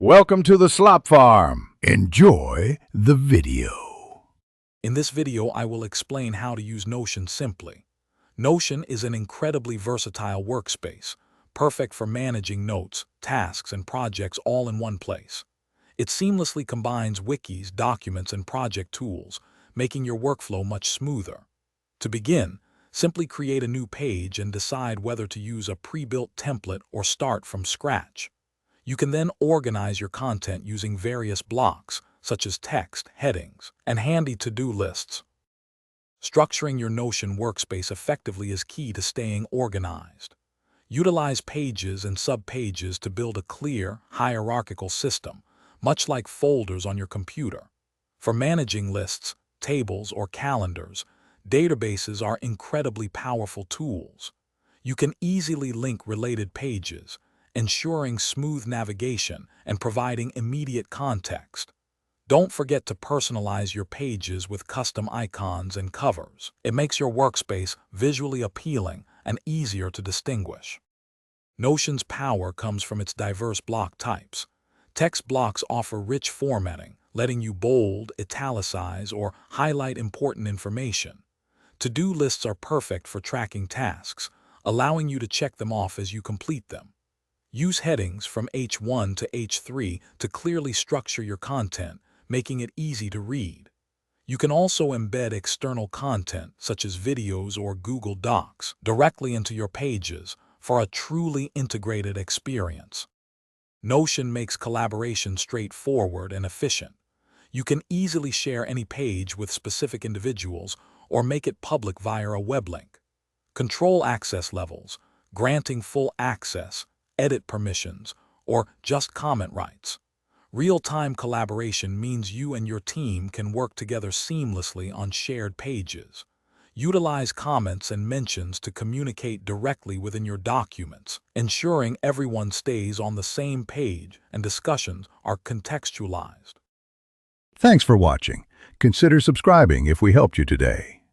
Welcome to the Slop Farm. Enjoy the video. In this video, I will explain how to use Notion simply. Notion is an incredibly versatile workspace, perfect for managing notes, tasks, and projects all in one place. It seamlessly combines wikis, documents, and project tools, making your workflow much smoother. To begin, simply create a new page and decide whether to use a pre-built template or start from scratch. You can then organize your content using various blocks, such as text, headings, and handy to-do lists. Structuring your Notion workspace effectively is key to staying organized. Utilize pages and subpages to build a clear, hierarchical system, much like folders on your computer. For managing lists, tables, or calendars, databases are incredibly powerful tools. You can easily link related pages, ensuring smooth navigation and providing immediate context. Don't forget to personalize your pages with custom icons and covers. It makes your workspace visually appealing and easier to distinguish. Notion's power comes from its diverse block types. Text blocks offer rich formatting, letting you bold, italicize, or highlight important information. To-do lists are perfect for tracking tasks, allowing you to check them off as you complete them. Use headings from H1 to H3 to clearly structure your content, making it easy to read. You can also embed external content, such as videos or Google Docs, directly into your pages for a truly integrated experience. Notion makes collaboration straightforward and efficient. You can easily share any page with specific individuals or make it public via a web link. Control access levels, granting full access, edit permissions, or just comment rights. Real-time collaboration means you and your team can work together seamlessly on shared pages. Utilize comments and mentions to communicate directly within your documents, ensuring everyone stays on the same page and discussions are contextualized. Thanks for watching. Consider subscribing if we helped you today.